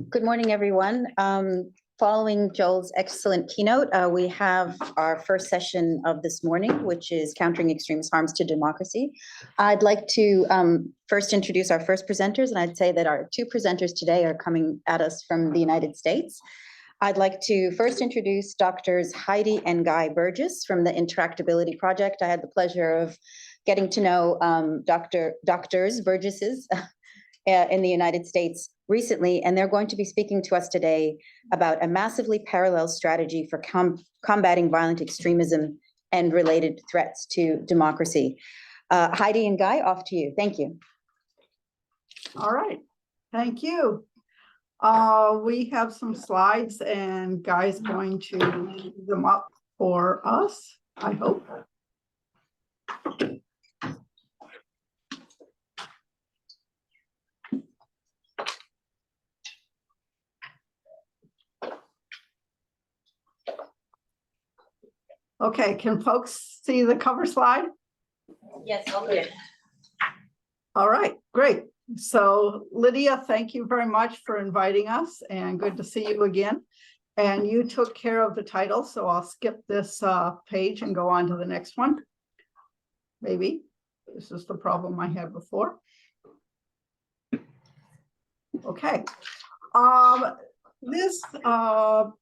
Good morning, everyone. Following Joel's excellent keynote, we have our first session of this morning, which is Countering Extremist Harms to Democracy. I'd like to first introduce our first presenters, and I'd say that our two presenters today are coming at us from the United States. I'd like to first introduce Doctors Heidi and Guy Burgess from the Intractability Project. I had the pleasure of getting to know Doctors Burgesses in the United States recently, and they're going to be speaking to us today about a massively parallel strategy for combating violent extremism and related threats to democracy. Heidi and Guy, off to you. Thank you. All right, thank you. We have some slides and Guy's going to keep them up for us, I hope. Okay, can folks see the cover slide? Yes, all good. All right, great. So Lydia, thank you very much for inviting us and good to see you again. And you took care of the title, so I'll skip this page and go on to the next one. Maybe. This is the problem I had before. Okay. This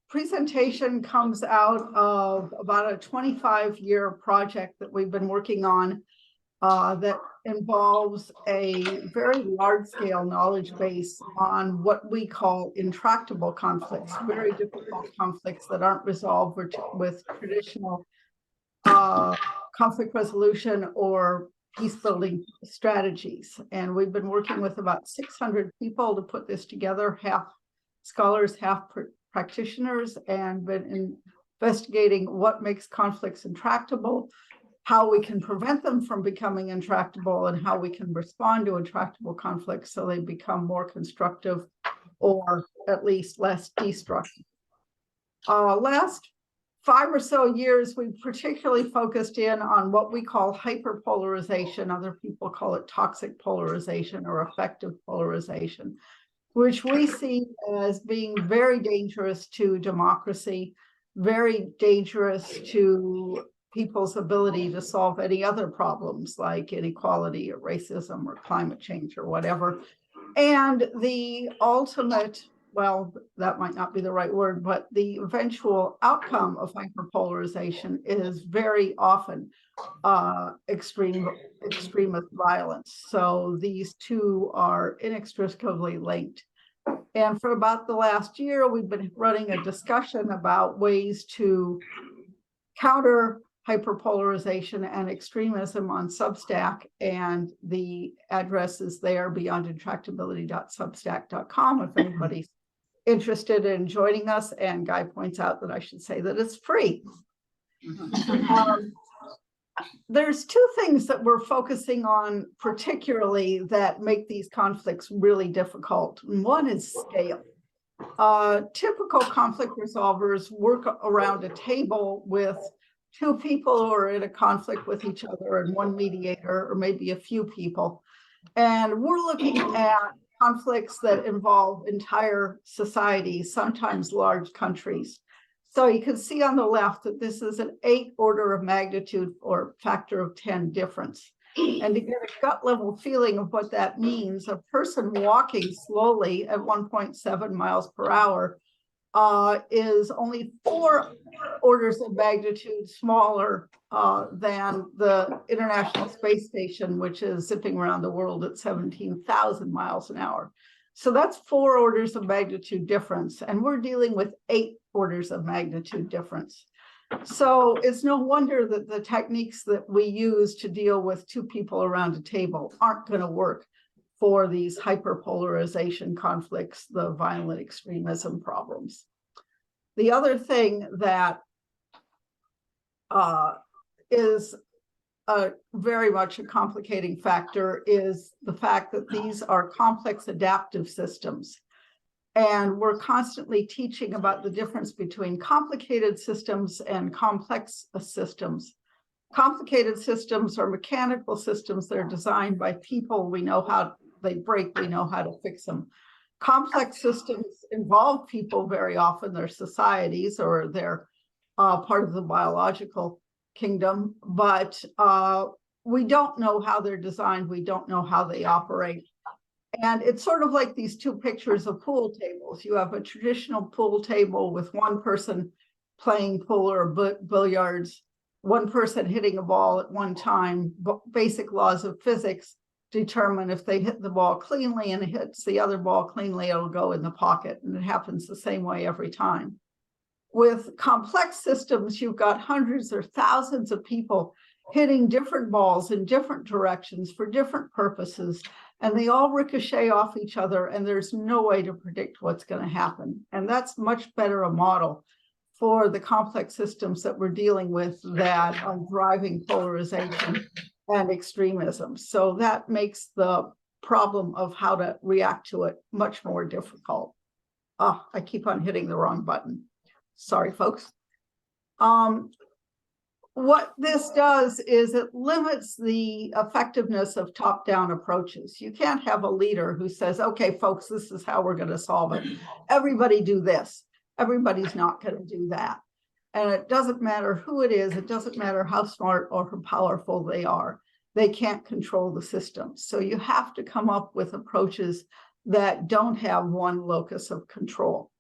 presentation comes out of about a 25-year project that we've been working on that involves a very large-scale knowledge base on what we call intractable conflicts, very difficult conflicts that aren't resolved with traditional conflict resolution or peace-building strategies. And we've been working with about 600 people to put this together, half scholars, half practitioners, and been investigating what makes conflicts intractable, how we can prevent them from becoming intractable, and how we can respond to intractable conflicts so they become more constructive or at least less destructive. Last 5 or so years, we've particularly focused in on what we call hyperpolarization. Other people call it toxic polarization or effective polarization, which we see as being very dangerous to democracy, very dangerous to people's ability to solve any other problems like inequality or racism or climate change or whatever. And the ultimate, well, that might not be the right word, but the eventual outcome of hyperpolarization is very often extremist violence. So these two are inextricably linked. And for about the last year, we've been running a discussion about ways to counter hyperpolarization and extremism on Substack, and the address is there, beyondintractability.substack.com, if anybody's interested in joining us. And Guy points out that I should say that it's free. There's two things that we're focusing on particularly that make these conflicts really difficult. One is scale. Typical conflict resolvers work around a table with two people who are in a conflict with each other and one mediator, or maybe a few people. And we're looking at conflicts that involve entire societies, sometimes large countries. So you can see on the left that this is an 8 order of magnitude or factor of 10 difference. And to get a gut level feeling of what that means, a person walking slowly at 1.7 miles per hour is only 4 orders of magnitude smaller than the International Space Station, which is zipping around the world at 17,000 miles an hour. So that's 4 orders of magnitude difference, and we're dealing with 8 orders of magnitude difference. So it's no wonder that the techniques that we use to deal with two people around a table aren't going to work for these hyperpolarization conflicts, the violent extremism problems. The other thing that is very much a complicating factor is the fact that these are complex adaptive systems. And we're constantly teaching about the difference between complicated systems and complex systems. Complicated systems are mechanical systems that are designed by people. We know how they break, we know how to fix them. Complex systems involve people very often, their societies, or they're part of the biological kingdom, but we don't know how they're designed. We don't know how they operate. And it's sort of like these two pictures of pool tables. You have a traditional pool table with one person playing pool or billiards, one person hitting a ball at one time. Basic laws of physics determine if they hit the ball cleanly and it hits the other ball cleanly, it'll go in the pocket. And it happens the same way every time. With complex systems, you've got hundreds or thousands of people hitting different balls in different directions for different purposes, and they all ricochet off each other, and there's no way to predict what's going to happen. And that's much better a model for the complex systems that we're dealing with that are driving polarization and extremism. So that makes the problem of how to react to it much more difficult. Oh, I keep on hitting the wrong button. Sorry, folks. What this does is it limits the effectiveness of top-down approaches. You can't have a leader who says, okay, folks, this is how we're going to solve it. Everybody do this. Everybody's not going to do that. And it doesn't matter who it is. It doesn't matter how smart or how powerful they are. They can't control the system. So you have to come up with approaches that don't have one locus of control.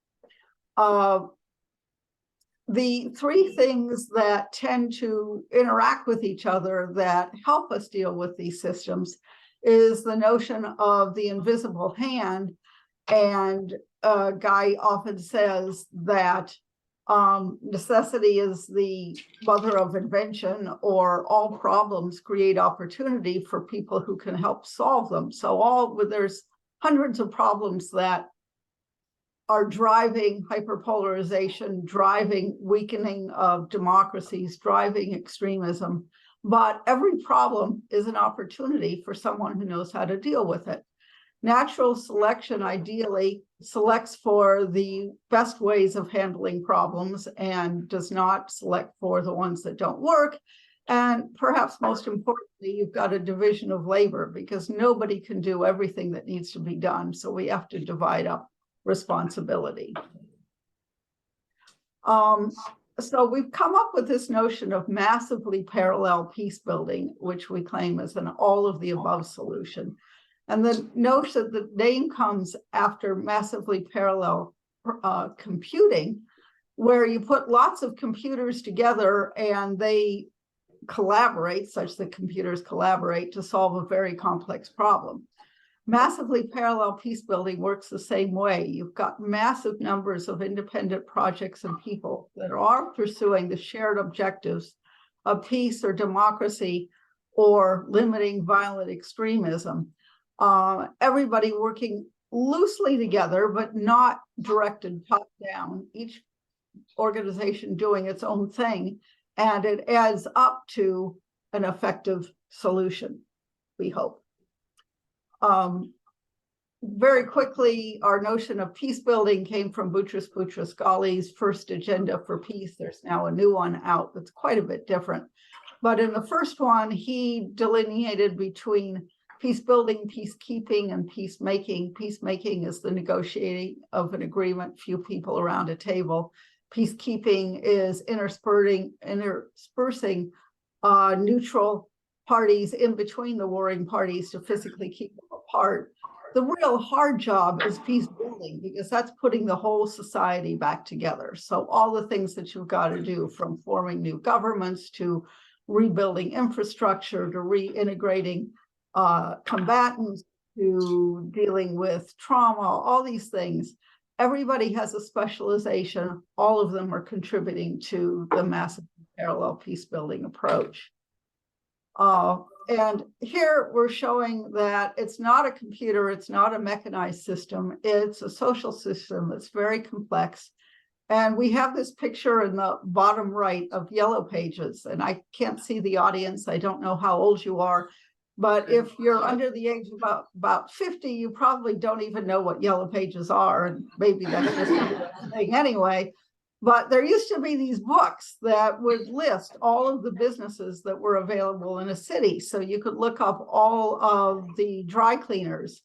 The three things that tend to interact with each other that help us deal with these systems is the notion of the invisible hand. And Guy often says that necessity is the mother of invention, or all problems create opportunity for people who can help solve them. So there's hundreds of problems that are driving hyperpolarization, driving weakening of democracies, driving extremism. But every problem is an opportunity for someone who knows how to deal with it. Natural selection ideally selects for the best ways of handling problems and does not select for the ones that don't work. And perhaps most importantly, you've got a division of labor, because nobody can do everything that needs to be done. So we have to divide up responsibility. So we've come up with this notion of massively parallel peace building, which we claim is an all of the above solution. And the notion, the name comes after massively parallel computing, where you put lots of computers together and they collaborate, such that computers collaborate to solve a very complex problem. Massively parallel peace building works the same way. You've got massive numbers of independent projects and people that are pursuing the shared objectives of peace or democracy or limiting violent extremism. Everybody working loosely together, but not directed top down, each organization doing its own thing, and it adds up to an effective solution, we hope. Very quickly, our notion of peace building came from Boutros Ghali's first agenda for peace. There's now a new one out that's quite a bit different. But in the first one, he delineated between peace building, peacekeeping, and peacemaking. Peacemaking is the negotiating of an agreement, few people around a table. Peacekeeping is interspersing neutral parties in between the warring parties to physically keep them apart. The real hard job is peace building, because that's putting the whole society back together. So all the things that you've got to do, from forming new governments to rebuilding infrastructure to reintegrating combatants to dealing with trauma, all these things, everybody has a specialization. All of them are contributing to the massive parallel peace building approach. And here we're showing that it's not a computer, it's not a mechanized system, it's a social system that's very complex. And we have this picture in the bottom right of Yellow Pages, and I can't see the audience. I don't know how old you are, but if you're under the age of about 50, you probably don't even know what Yellow Pages are, and maybe that's just a thing anyway. But there used to be these books that would list all of the businesses that were available in a city. So you could look up all of the dry cleaners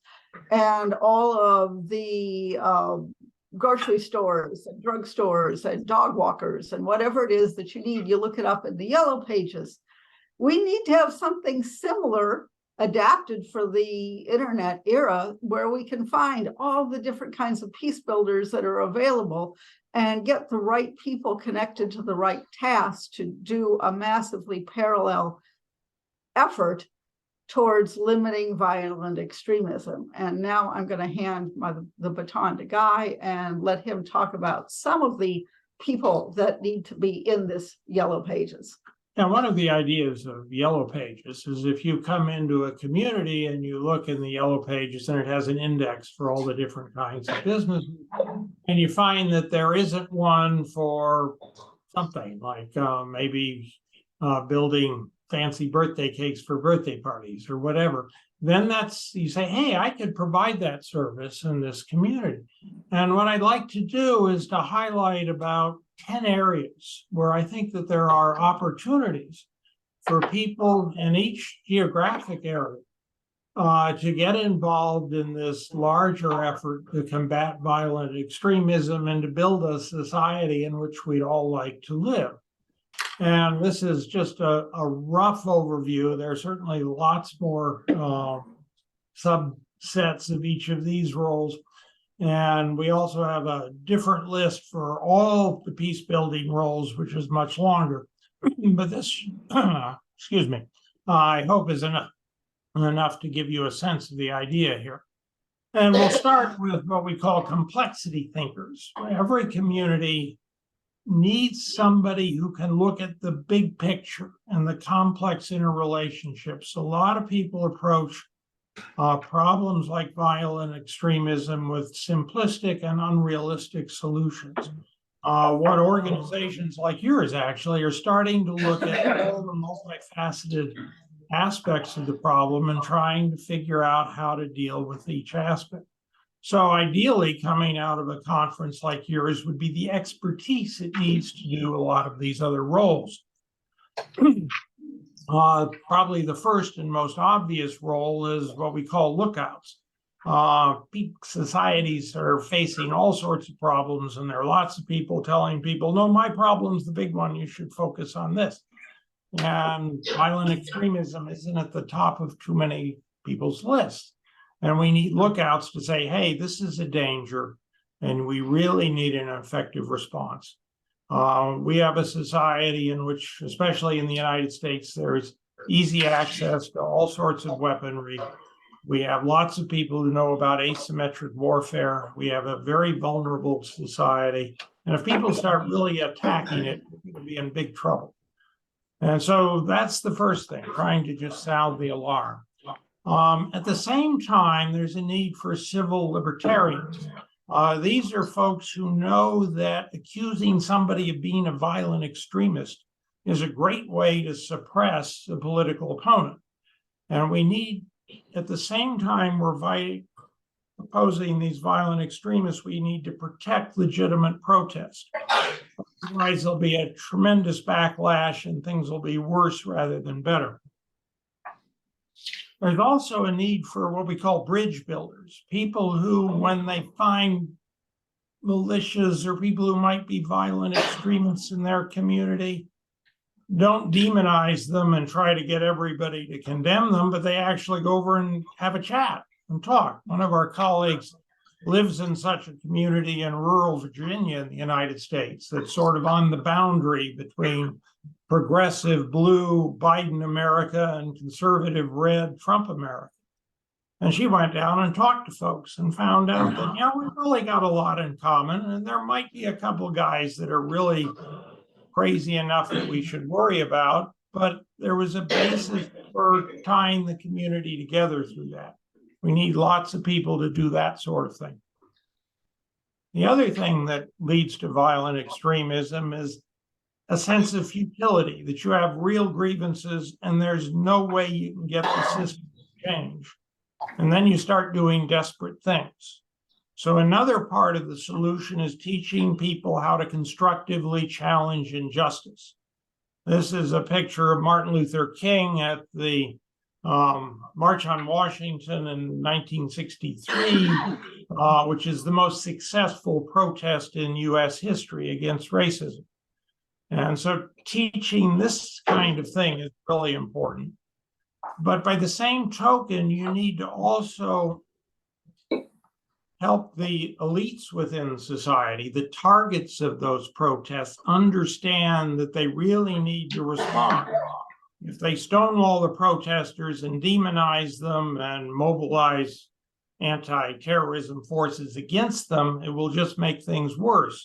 and all of the grocery stores and drugstores and dog walkers and whatever it is that you need, you look it up in the yellow pages. We need to have something similar adapted for the internet era where we can find all the different kinds of peace builders that are available and get the right people connected to the right tasks to do a massively parallel effort towards limiting violent extremism. And now I'm going to hand the baton to Guy and let him talk about some of the people that need to be in this yellow pages. Now, one of the ideas of yellow pages is if you come into a community and you look in the yellow pages and it has an index for all the different kinds of businesses, and you find that there isn't one for something like maybe building fancy birthday cakes for birthday parties or whatever, then you say, hey, I could provide that service in this community. And what I'd like to do is to highlight about 10 areas where I think that there are opportunities for people in each geographic area to get involved in this larger effort to combat violent extremism and to build a society in which we'd all like to live. And this is just a rough overview. There are certainly lots more subsets of each of these roles. And we also have a different list for all the peace building roles, which is much longer. But this, excuse me, I hope is enough to give you a sense of the idea here. And we'll start with what we call complexity thinkers. Every community needs somebody who can look at the big picture and the complex interrelationships. A lot of people approach problems like violent extremism with simplistic and unrealistic solutions. What organizations like yours actually are starting to look at all the multifaceted aspects of the problem and trying to figure out how to deal with each aspect. So ideally, coming out of a conference like yours would be the expertise it needs to do a lot of these other roles. Probably the first and most obvious role is what we call lookouts. Societies are facing all sorts of problems, and there are lots of people telling people, no, my problem's the big one, you should focus on this. And violent extremism isn't at the top of too many people's lists. And we need lookouts to say, hey, this is a danger, and we really need an effective response. We have a society in which, especially in the United States, there's easy access to all sorts of weaponry. We have lots of people who know about asymmetric warfare. We have a very vulnerable society. And if people start really attacking it, we're going to be in big trouble. And so that's the first thing, trying to just sound the alarm. At the same time, there's a need for civil libertarians. These are folks who know that accusing somebody of being a violent extremist is a great way to suppress a political opponent. And we need, at the same time we're opposing these violent extremists, we need to protect legitimate protest. Otherwise, there'll be a tremendous backlash and things will be worse rather than better. There's also a need for what we call bridge builders, people who, when they find militias or people who might be violent extremists in their community, don't demonize them and try to get everybody to condemn them, but they actually go over and have a chat and talk. One of our colleagues lives in such a community in rural Virginia in the United States that's sort of on the boundary between progressive blue Biden America and conservative red Trump America. And she went down and talked to folks and found out that, yeah, we've really got a lot in common. And there might be a couple guys that are really crazy enough that we should worry about, but there was a basis for tying the community together through that. We need lots of people to do that sort of thing. The other thing that leads to violent extremism is a sense of futility, that you have real grievances and there's no way you can get the system to change. And then you start doing desperate things. So another part of the solution is teaching people how to constructively challenge injustice. This is a picture of Martin Luther King at the March on Washington in 1963, which is the most successful protest in US history against racism. And so teaching this kind of thing is really important. But by the same token, you need to also help the elites within society, the targets of those protests, understand that they really need to respond. If they stonewall the protesters and demonize them and mobilize anti-terrorism forces against them, it will just make things worse.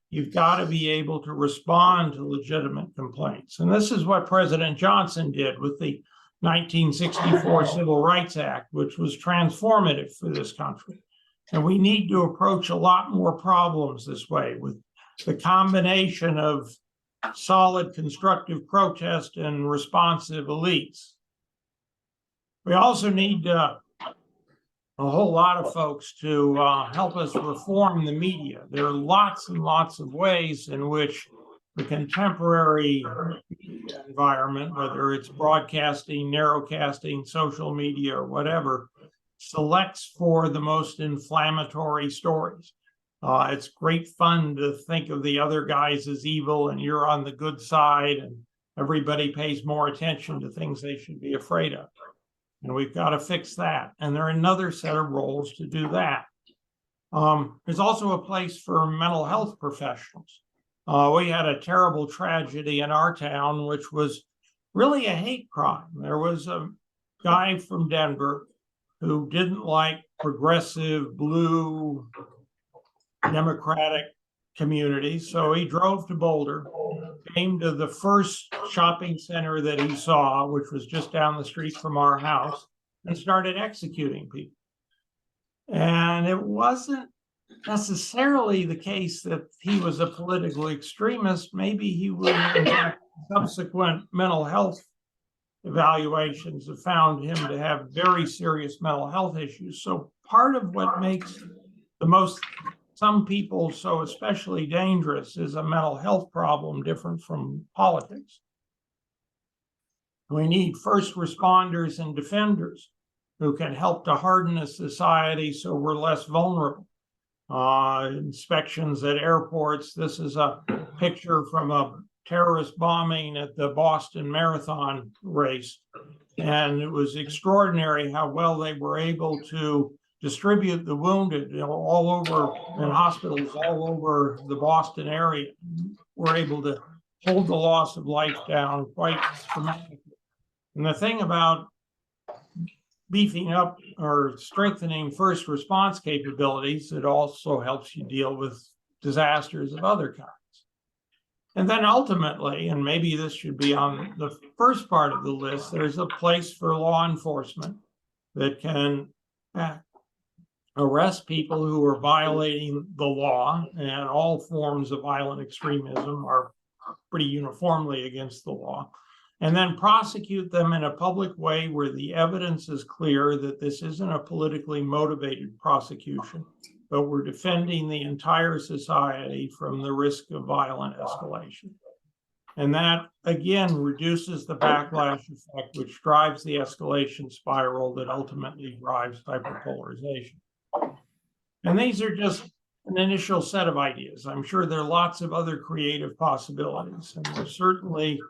You've got to be able to respond to legitimate complaints. And this is what President Johnson did with the 1964 Civil Rights Act, which was transformative for this country. And we need to approach a lot more problems this way, with the combination of solid constructive protest and responsive elites. We also need a whole lot of folks to help us reform the media. There are lots and lots of ways in which the contemporary media environment, whether it's broadcasting, narrowcasting, social media, or whatever, selects for the most inflammatory stories. It's great fun to think of the other guys as evil and you're on the good side, and everybody pays more attention to things they should be afraid of. And we've got to fix that. And there are another set of roles to do that. There's also a place for mental health professionals. We had a terrible tragedy in our town, which was really a hate crime. There was a guy from Denver who didn't like progressive, blue, democratic communities. So he drove to Boulder, came to the first shopping center that he saw, which was just down the street from our house, and started executing people. And it wasn't necessarily the case that he was a political extremist. Maybe he would, in fact, subsequent mental health evaluations have found him to have very serious mental health issues. So part of what makes some people so especially dangerous is a mental health problem different from politics. We need first responders and defenders who can help to harden a society so we're less vulnerable. Inspections at airports. This is a picture from a terrorist bombing at the Boston Marathon race. And it was extraordinary how well they were able to distribute the wounded, all over in hospitals all over the Boston area. Were able to hold the loss of life down quite dramatically. And the thing about beefing up or strengthening first response capabilities, it also helps you deal with disasters of other kinds. And then ultimately, and maybe this should be on the first part of the list, there's a place for law enforcement that can arrest people who are violating the law, and all forms of violent extremism are pretty uniformly against the law, and then prosecute them in a public way where the evidence is clear that this isn't a politically motivated prosecution, but we're defending the entire society from the risk of violent escalation. And that, again, reduces the backlash effect, which drives the escalation spiral that ultimately drives hyperpolarization. And these are just an initial set of ideas. I'm sure there are lots of other creative possibilities, and there's certainly,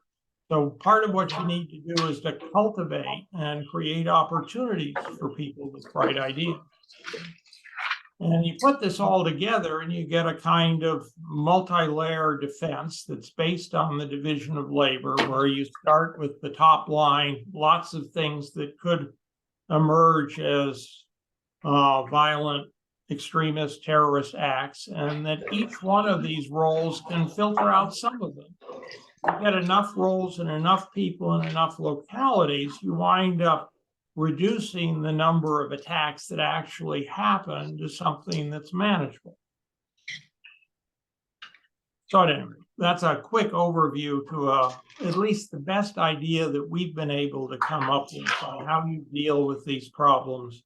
so part of what you need to do is to cultivate and create opportunities for people with bright ideas. And you put this all together and you get a kind of multi-layer defense that's based on the division of labor, where you start with the top line, lots of things that could emerge as violent extremist terrorist acts, and that each one of these roles can filter out some of them. You get enough roles and enough people in enough localities, you wind up reducing the number of attacks that actually happen to something that's manageable. So anyway, that's a quick overview to at least the best idea that we've been able to come up with on how you deal with these problems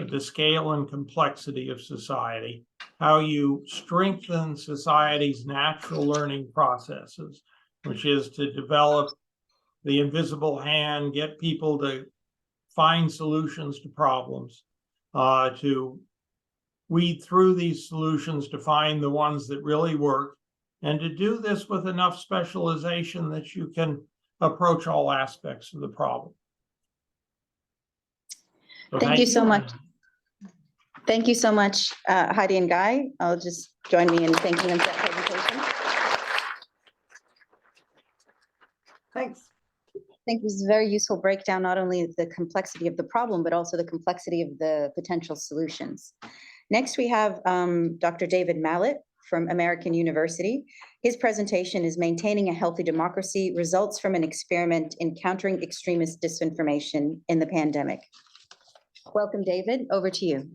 at the scale and complexity of society, how you strengthen society's natural learning processes, which is to develop the invisible hand, get people to find solutions to problems, to weed through these solutions to find the ones that really work, and to do this with enough specialization that you can approach all aspects of the problem. So Thank you so much. Thank you so much, Heidi and Guy. I'll just join me in thanking them for that presentation. Thanks. I think this is a very useful breakdown, not only of the complexity of the problem, but also the complexity of the potential solutions. Next, we have Dr. David Malet from American University. His presentation is Maintaining a Healthy Democracy, Results from an Experiment in Countering Extremist Disinformation in the Pandemic. Welcome, David. Over to you.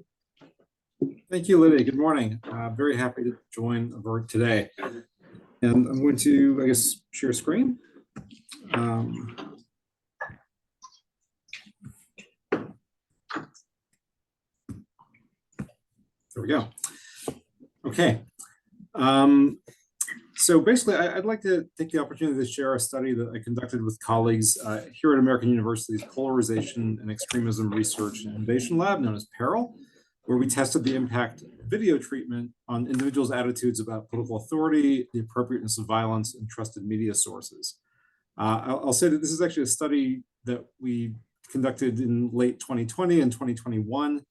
Thank you, Lydia. Good morning. Very happy to join AVERT today. And I'm going to, I guess, share screen. There we go. Okay. So basically, I'd like to take the opportunity to share a study that I conducted with colleagues here at American University's Polarization and Extremism Research and Innovation Lab, known as PERIL, where we tested the impact of video treatment on individuals' attitudes about political authority, the appropriateness of violence, and trusted media sources. I'll say that this is actually a study that we conducted in late 2020 and 2021.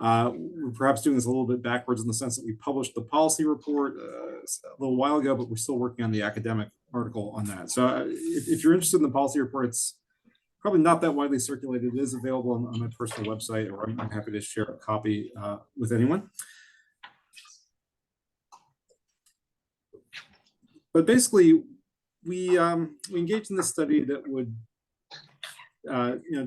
We're perhaps doing this a little bit backwards in the sense that we published the policy report a little while ago, but we're still working on the academic article on that. So if you're interested in the policy report, it's probably not that widely circulated. It is available on my personal website, or I'm happy to share a copy with anyone. But basically, we engaged in this study that would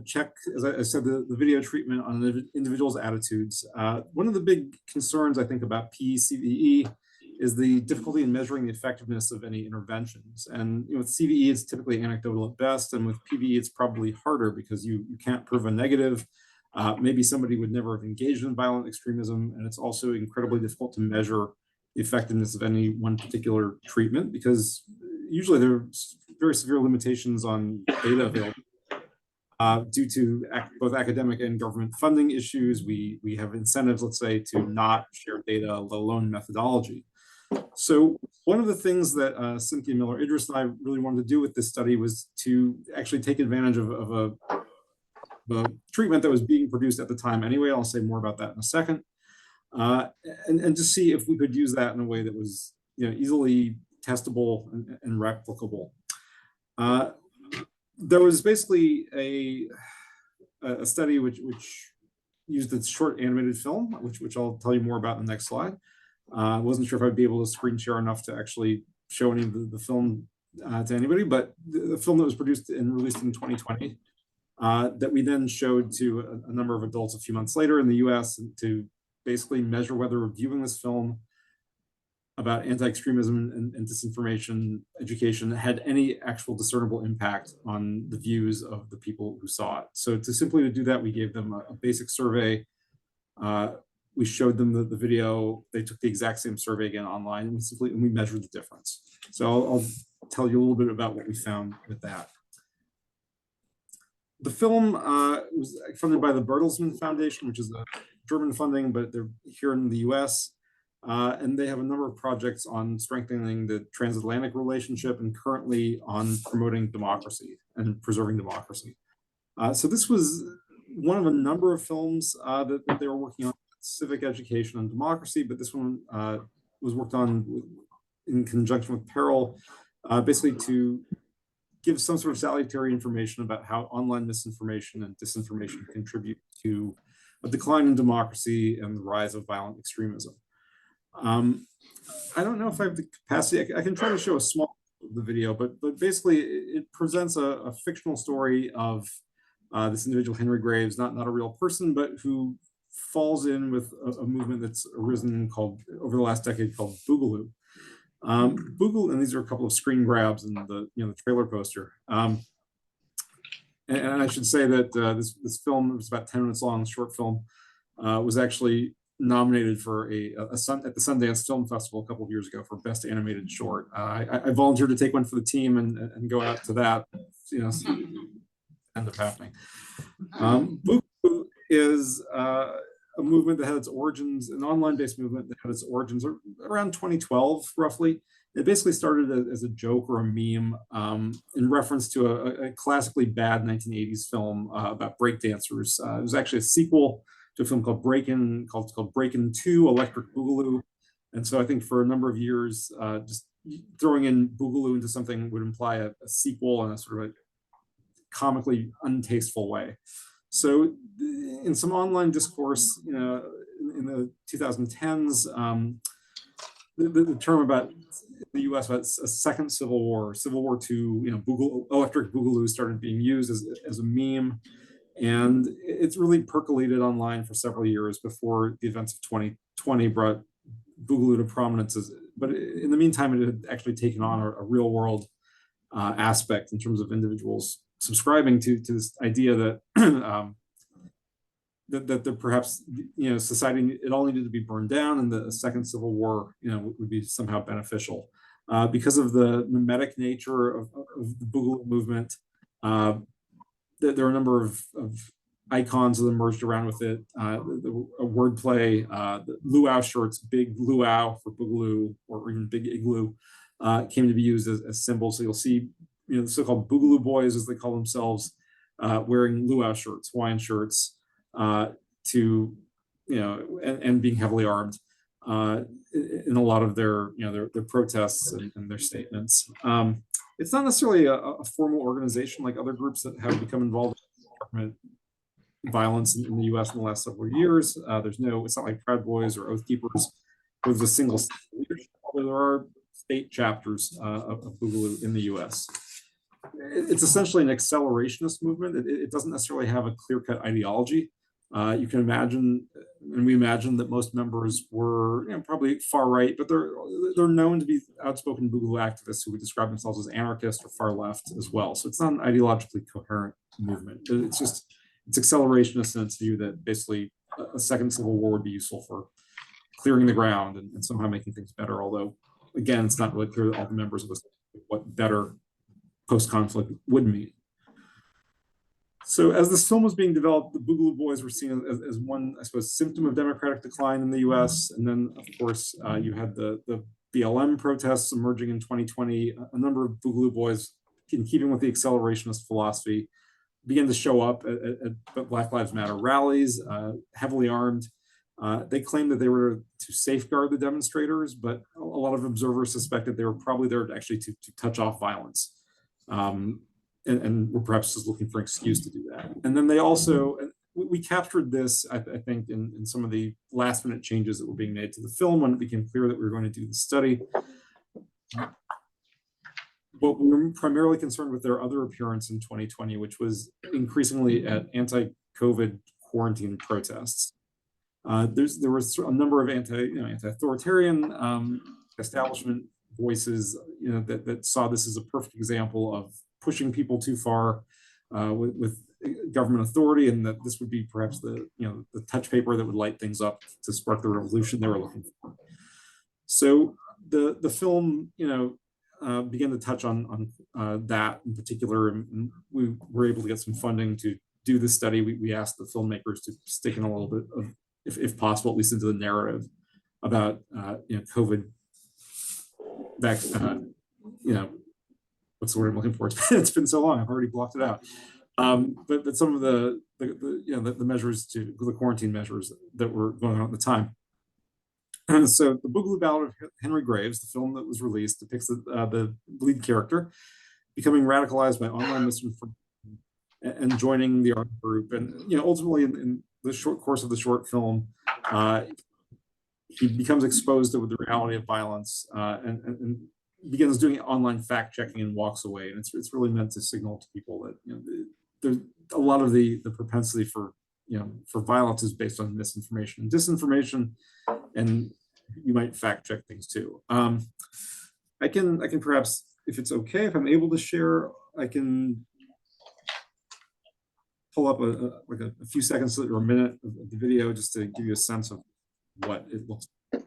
check, as I said, the video treatment on the individual's attitudes. One of the big concerns, I think, about PCVE is the difficulty in measuring the effectiveness of any interventions. And with CVE, it's typically anecdotal at best, and with PVE, it's probably harder because you can't prove a negative. Maybe somebody would never have engaged in violent extremism, and it's also incredibly difficult to measure the effectiveness of any one particular treatment because usually there are very severe limitations on data available. Due to both academic and government funding issues, we have incentives, let's say, to not share data, let alone methodology. So one of the things that Cynthia Miller-Idris and I really wanted to do with this study was to actually take advantage of a treatment that was being produced at the time anyway. I'll say more about that in a second. And to see if we could use that in a way that was easily testable and replicable. There was basically a study which used a short animated film, which I'll tell you more about in the next slide. I wasn't sure if I'd be able to screen share enough to actually show any of the film to anybody, but the film that was produced and released in 2020 that we then showed to a number of adults a few months later in the US to basically measure whether viewing this film about anti-extremism and disinformation education had any actual discernible impact on the views of the people who saw it. So to do that, we gave them a basic survey. We showed them the video. They took the exact same survey again online, and we measured the difference. So I'll tell you a little bit about what we found with that. The film was funded by the Bertelsmann Foundation, which is a German funding, but they're here in the US. And they have a number of projects on strengthening the transatlantic relationship and currently on promoting democracy and preserving democracy. So this was one of a number of films that they were working on, civic education and democracy, but this one was worked on in conjunction with PERIL, basically to give some sort of salutary information about how online misinformation and disinformation contribute to a decline in democracy and the rise of violent extremism. I don't know if I have the capacity. I can try to show a small the video, but basically it presents a fictional story of this individual, Henry Graves, not a real person, but who falls in with a movement that's arisen over the last decade called Boogaloo. Boogaloo, and these are a couple of screen grabs in the trailer poster. And I should say that this film, was about 10 minutes long, short film, was actually nominated for at the Sundance Film Festival a couple of years ago for Best Animated Short. I volunteered to take one for the team and go out to that. end up happening. Boogaloo is a movement that had its origins, an online-based movement that had its origins around 2012, roughly. It basically started as a joke or a meme in reference to a classically bad 1980s film about breakdancers. It was actually a sequel to a film called Breakin', called Breakin' 2, Electric Boogaloo. And so I think for a number of years, just throwing in Boogaloo into something would imply a sequel in a sort of a comically untasteful way. So in some online discourse, you know, in the 2010s, the term about the US about a second Civil War, Civil War II, you know, Electric Boogaloo started being used as a meme. And it's really percolated online for several years before the events of 2020 brought Boogaloo to prominence. But in the meantime, it had actually taken on a real world aspect in terms of individuals subscribing to this idea that that perhaps, you know, society, it all needed to be burned down, and the second Civil War, you know, would be somehow beneficial. Because of the mimetic nature of the Boogaloo movement, there are a number of icons that emerged around with it. The wordplay, the luau shirts, big luau for Boogaloo, or even big igloo, came to be used as symbols. So you'll see, you know, the so-called Boogaloo boys, as they call themselves, wearing luau shirts, Hawaiian shirts, to, you know, and being heavily armed in a lot of their, you know, their protests and their statements. It's not necessarily a formal organization like other groups that have become involved in government violence in the US in the last several years. It's not like Proud Boys or Oath Keepers with a single leadership, although there are state chapters of Boogaloo in the US. It's essentially an accelerationist movement. It doesn't necessarily have a clear-cut ideology. You can imagine, and we imagine, that most members were, you know, probably far right, but they're known to be outspoken Boogaloo activists who would describe themselves as anarchist or far left as well. So it's not an ideologically coherent movement. It's accelerationist in its view that basically a second Civil War would be useful for clearing the ground and somehow making things better. Although, again, it's not really clear that all the members of this what better post-conflict would mean. So as this film was being developed, the Boogaloo Boys were seen as one, I suppose, symptom of democratic decline in the US. And then, of course, you had the BLM protests emerging in 2020. A number of Boogaloo Boys, in keeping with the accelerationist philosophy, began to show up at Black Lives Matter rallies, heavily armed. They claimed that they were to safeguard the demonstrators, but a lot of observers suspected they were probably there actually to touch off violence. And we're perhaps just looking for an excuse to do that. And then they also, we captured this, I think, in some of the last minute changes that were being made to the film when it became clear that we were going to do the study. But we were primarily concerned with their other appearance in 2020, which was increasingly at anti-COVID quarantine protests. There was a number of anti-authoritarian establishment voices, you know, that saw this as a perfect example of pushing people too far with government authority, and that this would be perhaps the touch paper that would light things up to spark the revolution they were looking for. So the film, you know, began to touch on that in particular, and we were able to get some funding to do the study. We asked the filmmakers to stick in a little bit of, if possible, at least into the narrative about COVID back, what's the word I'm looking for? It's been so long, I've already blocked it out. But some of the measures, the quarantine measures that were going on at the time. And so the Boogaloo Ballad of Henry Graves, the film that was released, depicts the lead character becoming radicalized by online misinformation and joining the art group. And ultimately, in the short course of the short film, he becomes exposed to the reality of violence and begins doing online fact checking and walks away. And it's really meant to signal to people that there's a lot of the propensity for violence is based on misinformation and disinformation, and you might fact check things too. I can perhaps, if it's okay, if I'm able to share, I can pull up a few seconds or a minute of the video just to give you a sense of what it looks like.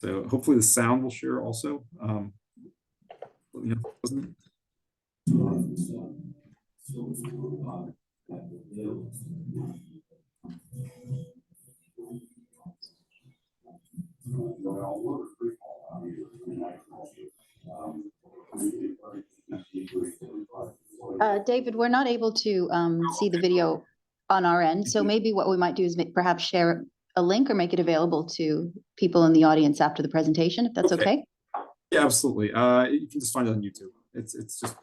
So hopefully the sound will share also. David, we're not able to see the video on our end, so maybe what we might do is perhaps share a link or make it available to people in the audience after the presentation, if that's okay. Yeah, absolutely. You can just find it on YouTube. It's just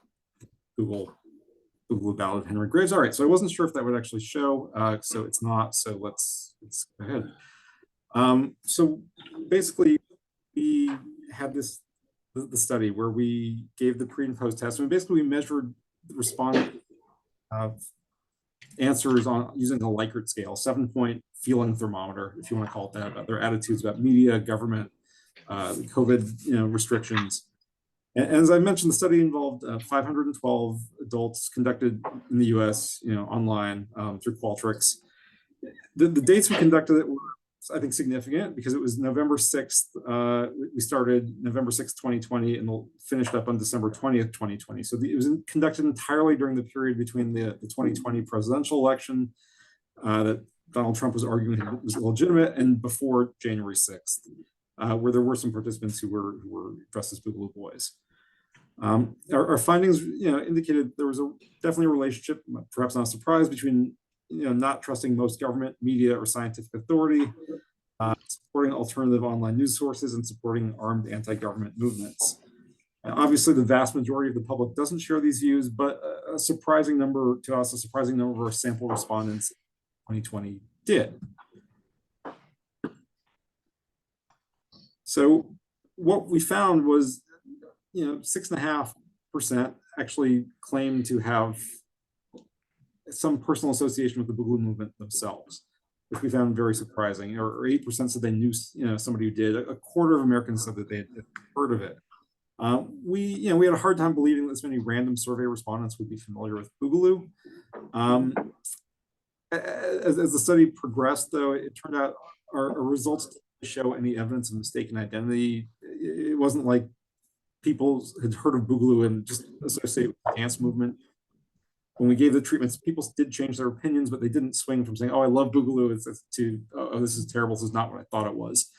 Google ballot Henry Graves. All right, so I wasn't sure if that would actually show, so it's not. So let's go ahead. So basically, we had the study where we gave the pre and post test. And basically, we measured the respondent answers on using the Likert scale, 7-point feeling thermometer, if you want to call it that, about their attitudes about media, government, COVID, restrictions. And as I mentioned, the study involved 512 adults conducted in the U.S., online through Qualtrics. The dates we conducted it were, I think, significant because it was November 6th. We started November 6th, 2020, and we'll finished up on December 20th, 2020. So it was conducted entirely during the period between the 2020 presidential election that Donald Trump was arguing was illegitimate and before January 6th, where there were some participants who were dressed as Boogaloo Boys. Our findings, indicated there was definitely a relationship, perhaps not a surprise, between not trusting most government, media, or scientific authority, supporting alternative online news sources, and supporting armed anti-government movements. Obviously, the vast majority of the public doesn't share these views, but a surprising number to us, a surprising number of our sample respondents in 2020 did. So what we found was, 6.5% actually claimed to have some personal association with the Boogaloo movement themselves, which we found very surprising. Or 8% said they knew, somebody who did. A quarter of Americans said that they had heard of it. We had a hard time believing that this many random survey respondents would be familiar with Boogaloo. As the study progressed, though, it turned out our results didn't show any evidence of mistaken identity. It wasn't like people had heard of Boogaloo and just associate with the dance movement. When we gave the treatments, people did change their opinions, but they didn't swing from saying, "Oh, I love Boogaloo," to "Oh, this is terrible. This is not what I thought it was."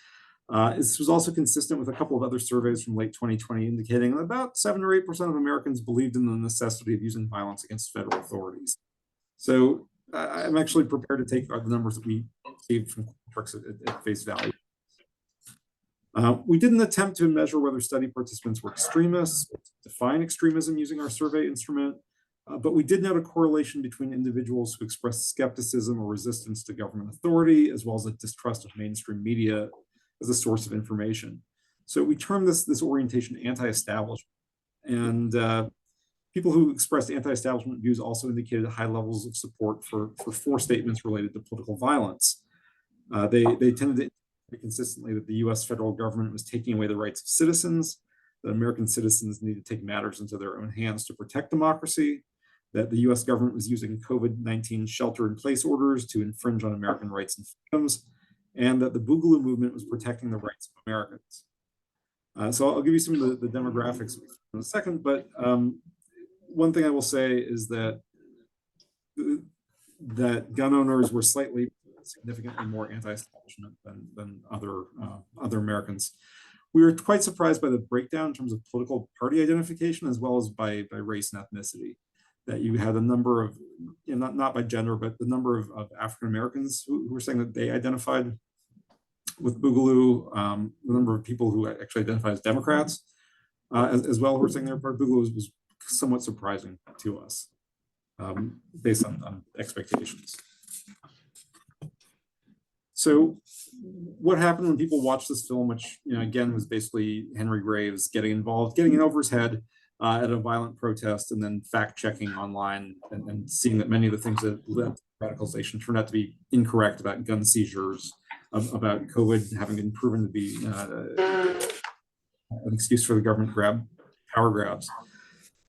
This was also consistent with a couple of other surveys from late 2020, indicating that about 7 or 8% of Americans believed in the necessity of using violence against federal authorities. So I'm actually prepared to take the numbers that we gave from Qualtrics at face value. We didn't attempt to measure whether study participants were extremists, define extremism using our survey instrument, but we did note a correlation between individuals who expressed skepticism or resistance to government authority, as well as a distrust of mainstream media as a source of information. So we termed this orientation anti-establishment. And people who expressed anti-establishment views also indicated high levels of support for 4 statements related to political violence. They tended to consistently that the US federal government was taking away the rights of citizens, that American citizens need to take matters into their own hands to protect democracy, that the US government was using COVID-19 shelter-in-place orders to infringe on American rights and freedoms, and that the Boogaloo movement was protecting the rights of Americans. So I'll give you some of the demographics in a second, but one thing I will say is that gun owners were significantly more anti-establishment than other Americans. We were quite surprised by the breakdown in terms of political party identification, as well as by race and ethnicity. That you had a number of, not by gender, but the number of African Americans who were saying that they identified with Boogaloo, the number of people who actually identify as Democrats, as well, who were saying they're part of Boogaloo was somewhat surprising to us, based on expectations. So what happened when people watched this film, which, again, was basically Henry Graves getting involved, getting in over his head at a violent protest, and then fact-checking online and seeing that many of the things that led to radicalization turned out to be incorrect about gun seizures, about COVID having been proven to be an excuse for the government power grabs.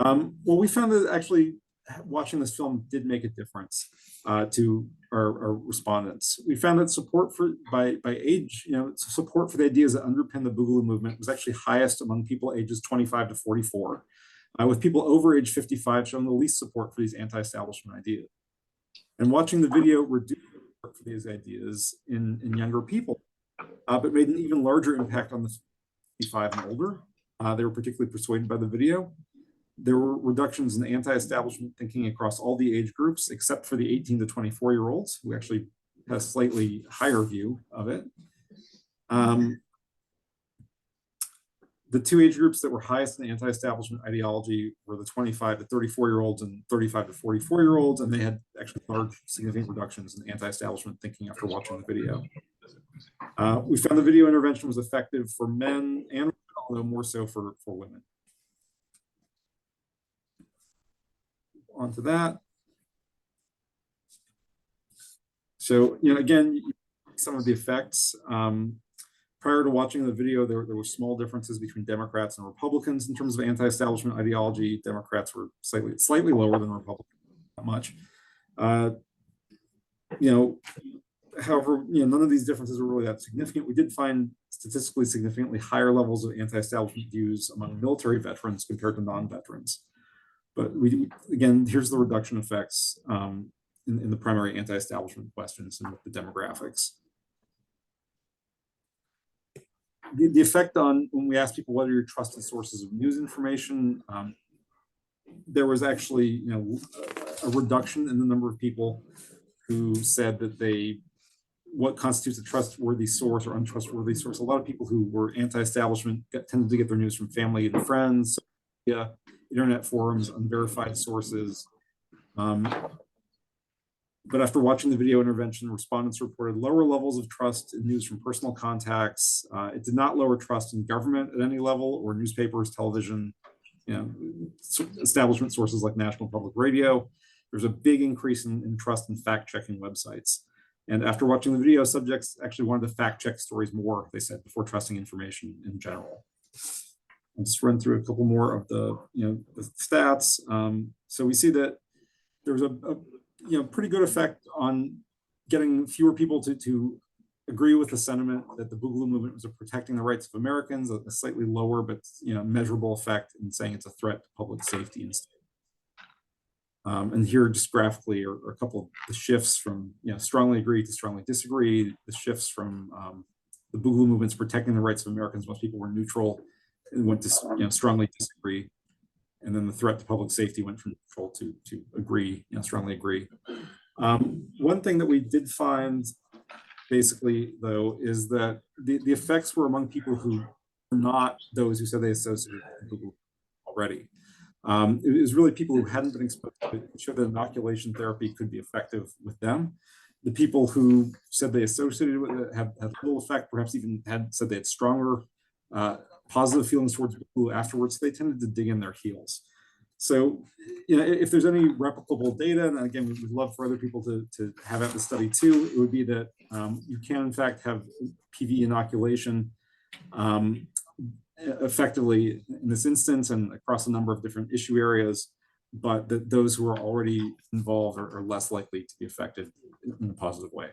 Well, we found that actually watching this film did make a difference to our respondents. We found that support by age, support for the ideas that underpin the Boogaloo movement was actually highest among people ages 25 to 44. with people over age 55 showing the least support for these anti-establishment ideas. And watching the video reduced support for these ideas in younger people, but made an even larger impact on the 55 and older. They were particularly persuaded by the video. There were reductions in anti-establishment thinking across all the age groups, except for the 18 to 24-year-olds, who actually had a slightly higher view of it. The two age groups that were highest in anti-establishment ideology were the 25 to 34-year-olds and 35 to 44-year-olds, and they had actually large, significant reductions in anti-establishment thinking after watching the video. We found the video intervention was effective for men and, although more so for women. On to that. So, again, some of the effects. Prior to watching the video, there were small differences between Democrats and Republicans in terms of anti-establishment ideology. Democrats were slightly lower than Republicans, not much. However, none of these differences were really that significant. We did find statistically significantly higher levels of anti-establishment views among military veterans compared to non-veterans. But again, here's the reduction effects in the primary anti-establishment questions and with the demographics. The effect on when we asked people what are your trusted sources of news information, there was actually a reduction in the number of people who said that what constitutes a trustworthy source or untrustworthy source. A lot of people who were anti-establishment tended to get their news from family and friends, internet forums, unverified sources. But after watching the video intervention, respondents reported lower levels of trust in news from personal contacts. It did not lower trust in government at any level or newspapers, television, establishment sources like National Public Radio. There's a big increase in trust in fact-checking websites. And after watching the video, subjects actually wanted to fact-check stories more, they said, before trusting information in general. I'll just run through a couple more of the stats. So we see that there's a pretty good effect on getting fewer people to agree with the sentiment that the Boogaloo movement was protecting the rights of Americans, a slightly lower but measurable effect in saying it's a threat to public safety instead. And here just graphically are a couple of the shifts from strongly agree to strongly disagree, the shifts from the Boogaloo movement's protecting the rights of Americans. Most people were neutral and went to strongly disagree. And then the threat to public safety went from neutral to agree, strongly agree. One thing that we did find basically though is that the effects were among people who were not those who said they associated with Boogaloo already. It was really people who hadn't been exposed to it, showed that inoculation therapy could be effective with them. The people who said they associated with it had little effect, perhaps even said they had stronger positive feelings towards Boogaloo afterwards. They tended to dig in their heels. So, if there's any replicable data, and again, we'd love for other people to have at the study too, it would be that you can in fact have PV inoculation effectively in this instance and across a number of different issue areas, but that those who are already involved are less likely to be affected in a positive way.